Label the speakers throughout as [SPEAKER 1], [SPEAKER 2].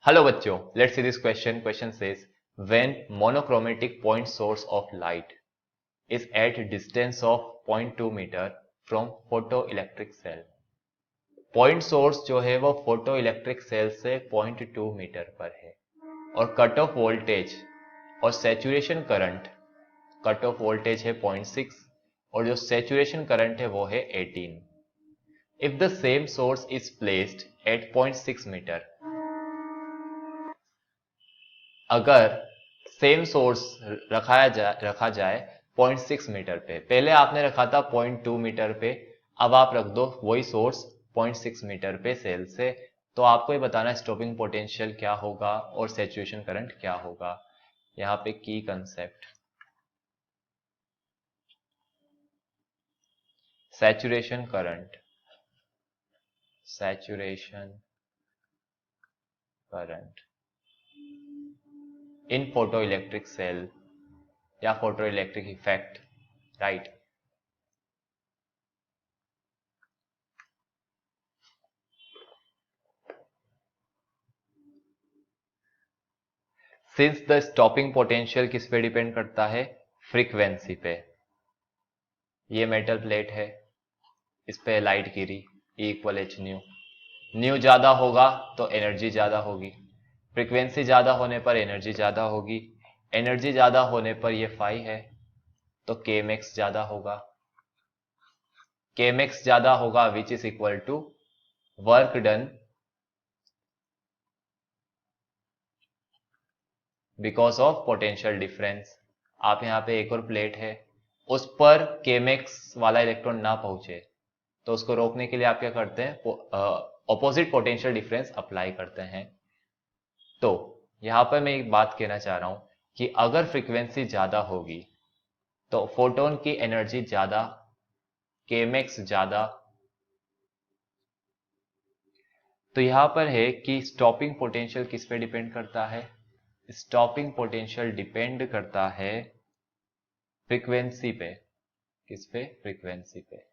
[SPEAKER 1] Hello बच्चों, let's see this question. Question says, when monochromatic point source of light is at distance of 0.2 meter from photoelectric cell. Point source जो है वो photo electric cell से 0.2 metre पर है और cut off voltage और saturation current, cut off voltage है 0.6 और जो सैचुरेशन करंट है वो है 18. If the same source is placed at 0.6 metre, अगर सेम सोर्स रखा जाए 0.6 मीटर पे, पहले आपने रखा था 0.2 मीटर पे, अब आप रख दो वही सोर्स 0.6 मीटर पे सेल से, तो आपको ये बताना स्टॉपिंग पोटेंशियल क्या होगा और सैचुरेशन करंट क्या होगा. यहाँ पे की concept, saturation current, saturation current in photo electric cell या photo electric effect, right. Since the stopping potential किस पे डिपेंड करता है, फ्रीक्वेंसी पे. ये मेटल प्लेट है, इस पे लाइट गिरी, E equal H new. New ज्यादा होगा तो एनर्जी ज्यादा होगी, फ्रीक्वेंसी ज्यादा होने पर एनर्जी ज्यादा होगी, एनर्जी ज्यादा होने पर ये फाई है तो केमेक्स ज्यादा होगा, केमेक्स ज्यादा होगा which is equal to work done because of potential difference. आप यहाँ पे एक और प्लेट है, उस पर केमेक्स वाला इलेक्ट्रॉन ना पहुंचे तो उसको रोकने के लिए आप क्या करते हैं, ऑपोजिट पोटेंशियल डिफरेंस अप्लाई करते हैं. तो यहां पर मैं एक बात कहना चाह रहा हूं कि अगर फ्रीक्वेंसी ज्यादा होगी तो फोटोन की एनर्जी ज्यादा, केमेक्स ज्यादा. तो यहां पर है कि स्टॉपिंग पोटेंशियल किस पे डिपेंड करता है, स्टॉपिंग पोटेंशियल डिपेंड करता है फ्रीक्वेंसी पे. किस पे, फ्रीक्वेंसी पे.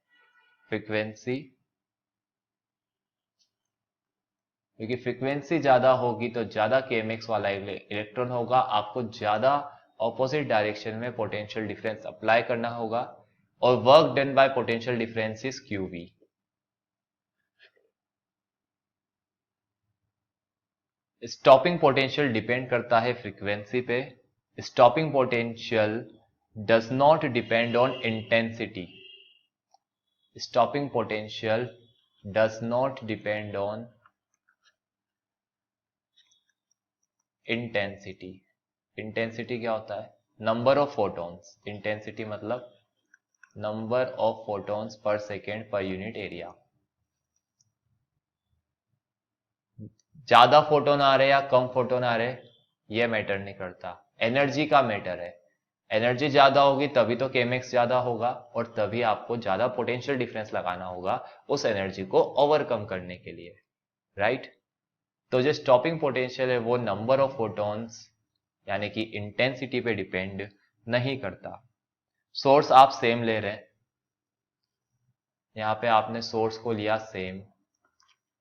[SPEAKER 1] फ्रीक्वेंसी, क्योंकि फ्रीक्वेंसी ज्यादा होगी तो ज्यादा केएमएक्स वाला इलेक्ट्रॉन होगा, आपको ज्यादा ऑपोजिट डायरेक्शन में पोटेंशियल डिफरेंस अप्लाई करना होगा और work done by potential difference is qv. Stopping potential depend करता है फ्रीक्वेंसी पे. Stopping potential does not depend on intensity. Stopping potential does not depend on intensity. Intensity क्या होता है, नंबर ऑफ फोटॉन्स. इंटेंसिटी मतलब number of photons per second per unit area. ज्यादा photon आ रहे या कम फोटोन आ रहे ये मैटर नहीं करता, एनर्जी का मैटर है. एनर्जी ज्यादा होगी तभी तो केमेक्स ज्यादा होगा और तभी आपको ज्यादा पोटेंशियल डिफरेंस लगाना होगा उस एनर्जी को ओवरकम करने के लिए, राइट. तो जो स्टॉपिंग पोटेंशियल है वो नंबर ऑफ फोटॉन्स यानी कि इंटेंसिटी पे डिपेंड नहीं करता. सोर्स आप सेम ले रहे हैं, यहां पे आपने सोर्स को लिया सेम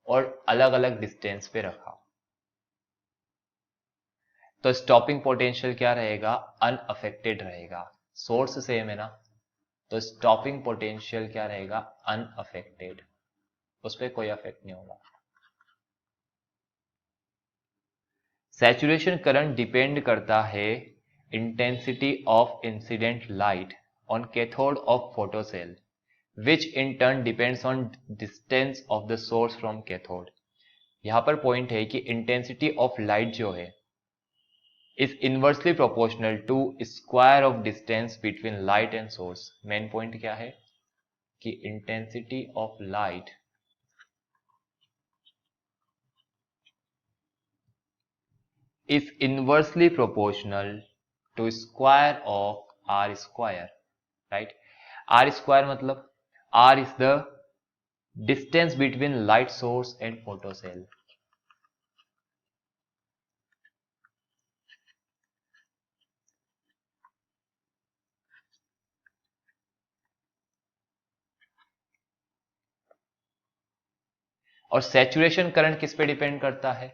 [SPEAKER 1] और अलग अलग डिस्टेंस पे रखा, तो स्टॉपिंग पोटेंशियल क्या रहेगा, अनअफेक्टेड रहेगा. सोर्स सेम है ना, तो स्टॉपिंग पोटेंशियल क्या रहेगा, अनअफेक्टेड, उस पर कोई अफेक्ट नहीं होगा. सैचुरेशन करंट डिपेंड करता है intensity of incident light on cathode of photocell which in turn depends on distance of the source from cathode. यहां पर पॉइंट है कि इंटेंसिटी ऑफ लाइट जो है is inversely proportional to square of distance between light and source. Main point क्या है कि intensity of light is inversely proportional to square of r square, right. R square मतलब r is the distance between light source and photocell. और saturation current किस पे depend करता है,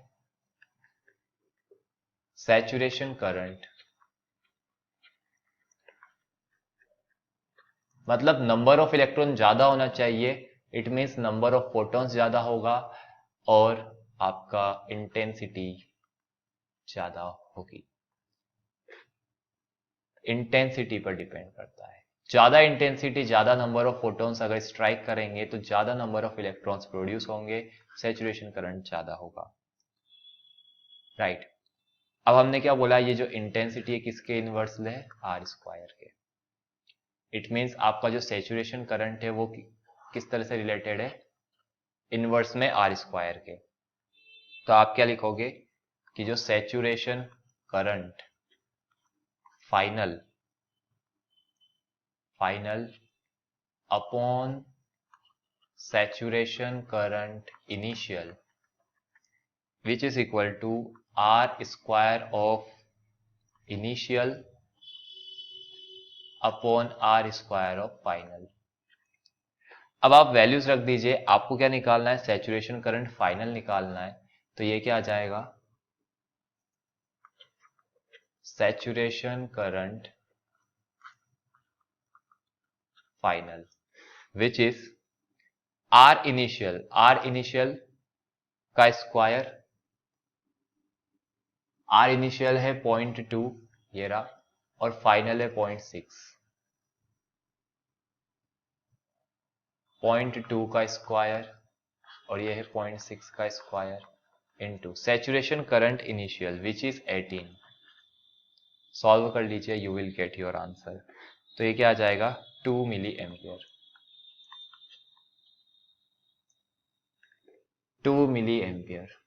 [SPEAKER 1] saturation current मतलब नंबर ऑफ इलेक्ट्रॉन ज्यादा होना चाहिए, it means number of photons ज्यादा होगा और आपका इंटेंसिटी ज्यादा होगी। इंटेंसिटी पर डिपेंड करता है, ज्यादा इंटेंसिटी ज्यादा नंबर ऑफ फोटॉन्स अगर स्ट्राइक करेंगे तो ज्यादा नंबर ऑफ इलेक्ट्रॉन्स प्रोड्यूस होंगे, सैचुरेशन करंट ज्यादा होगा, राइट। अब हमने क्या बोला, ये जो इंटेंसिटी है किसके इनवर्सली है, आर स्क्वायर के। इट मीन्स आपका जो सैचुरेशन करंट है वो किस तरह से रिलेटेड है, इनवर्स में आर स्क्वायर के। तो आप क्या लिखोगे कि जो saturation current final upon saturation current initial which is equal to R square of initial upon R square of final. अब आप वैल्यूज रख दीजिए, आपको क्या निकालना है, सैचुरेशन करंट फाइनल निकालना है। तो ये क्या आ जाएगा, saturation current final which is R initial का स्क्वायर, आर इनिशियल है 0.2 ये रहा, और फाइनल है 0.6, 0.2 का स्क्वायर और ये है 0.6 का square into saturation current initial which is 18। Solve कर लीजिए, you will get your answer. तो ये क्या आ जाएगा, 2 milliampere, 2 milliampere.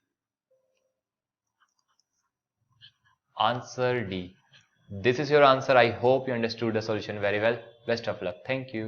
[SPEAKER 1] Answer D. This is your answer. I hope you understood the solution very well. Best of luck. Thank you.